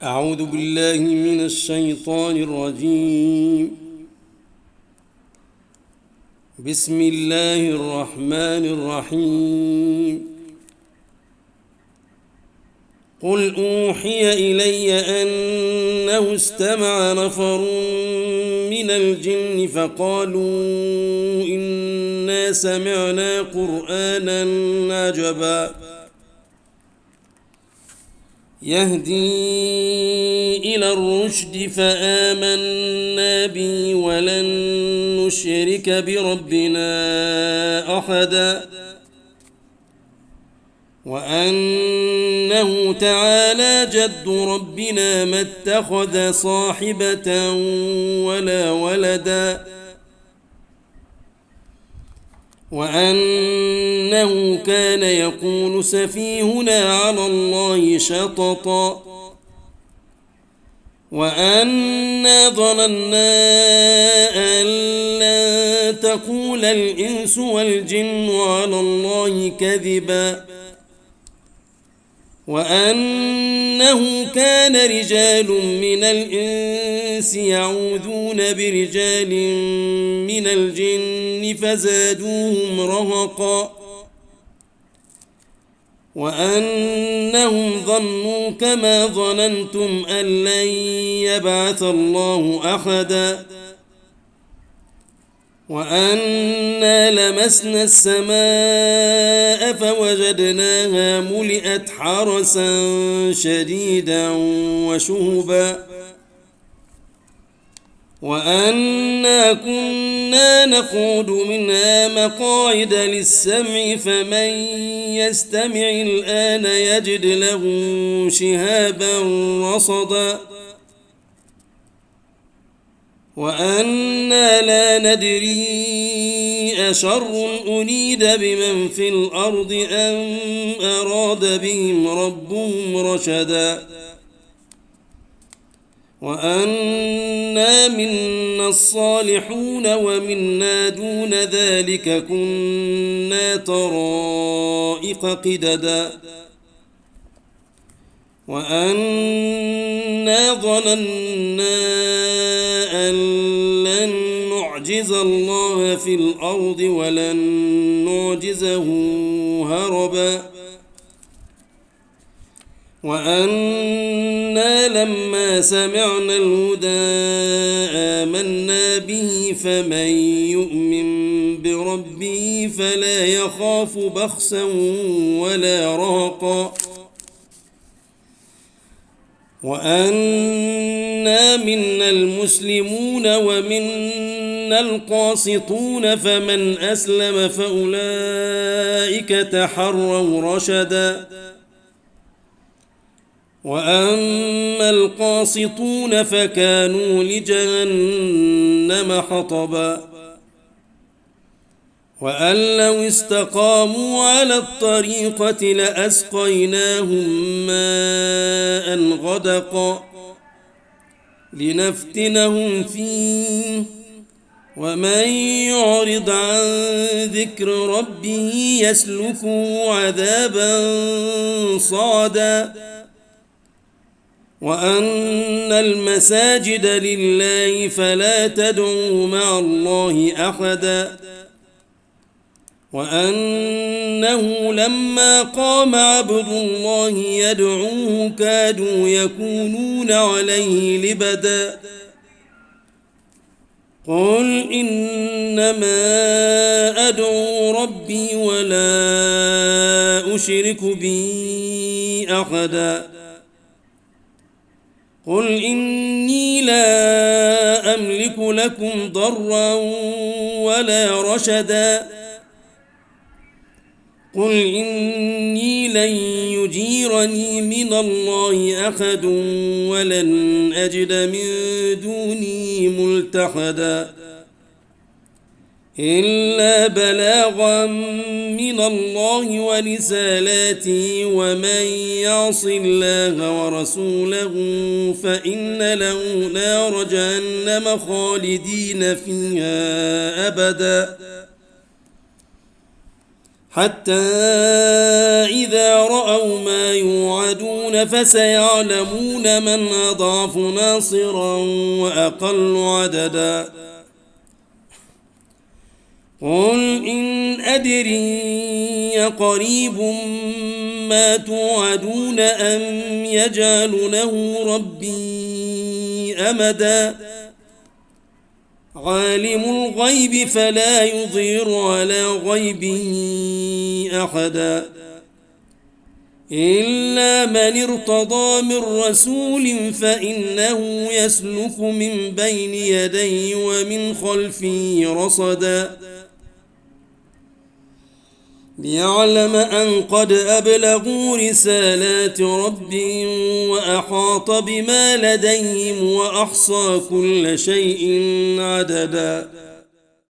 أعوذ بالله من الشيطان الرجيم. بسم الله الرحمن الرحيم. قل أوحي إلي أنه استمع نفر من الجن فقالوا إنا سمعنا قرآنا عجبا يهدي إلى الرشد فآمنا به ولن نشرك بربنا أحدا وأنه تعالى جد ربنا ما اتخذ صاحبة ولا ولدا وأنه كان يقول سفيهنا على الله شططا وأنا ظننا أن لن تقول الإنس والجن على الله كذبا وأنه كان رجال من الإنس يعوذون برجال من الجن فزادوهم رهقا وأنهم ظنوا كما ظننتم أن لن يبعث الله أحدا وأنا لمسنا السماء فوجدناها ملئت حرسا شديدا وشهبا وأنا كنا نقعد منها مقاعد للسمع فمن يستمع الآن يجد له شهابا رصدا وأنا لا ندري أشر أريد بمن في الأرض أم أراد بهم ربهم رشدا وأنا منا الصالحون ومنا دون ذلك كنا طرائق قددا وأنا ظننا أن لن نعجز الله في الأرض ولن نعجزه هربا وأنا لما سمعنا الهدى آمنا به فمن يؤمن بربه فلا يخاف بخسا ولا رهقا وأنا منا المسلمون ومنا القاسطون فمن أسلم فأولئك تحروا رشدا وأما القاسطون فكانوا لجهنم حطبا وأن لو استقاموا على الطريقة لأسقيناهم ماء غدقا لنفتنهم فيه ومن يعرض عن ذكر ربه يسلكه عذابا صعدا وأن المساجد لله فلا تدعوا مع الله أحدا وأنه لما قام عبد الله يدعوه كادوا يكونون عليه لبدا قل إنما أدعو ربي ولا أشرك به أحدا قل إني لا أملك لكم ضرا ولا رشدا قل إني لن يجيرني من الله أحد ولن أجد من دونه ملتحدا إلا بلاغا من الله ورسالاته ومن يعص الله ورسوله فإن له نار جهنم خالدين فيها أبدا حتى إذا رأوا ما يوعدون فسيعلمون من أضعف ناصرا وأقل عددا قل إن أدري قريب ما توعدون أم يجعل له ربي أمدا عالم الغيب فلا يظهر على غيبه أحدا إلا من ارتضى من رسول فإنه يسلك من بين يديه ومن خلفه رصدا ليعلم أن قد أبلغوا رسالات ربهم وأحاط بما لديهم وأحصى كل شيء عددا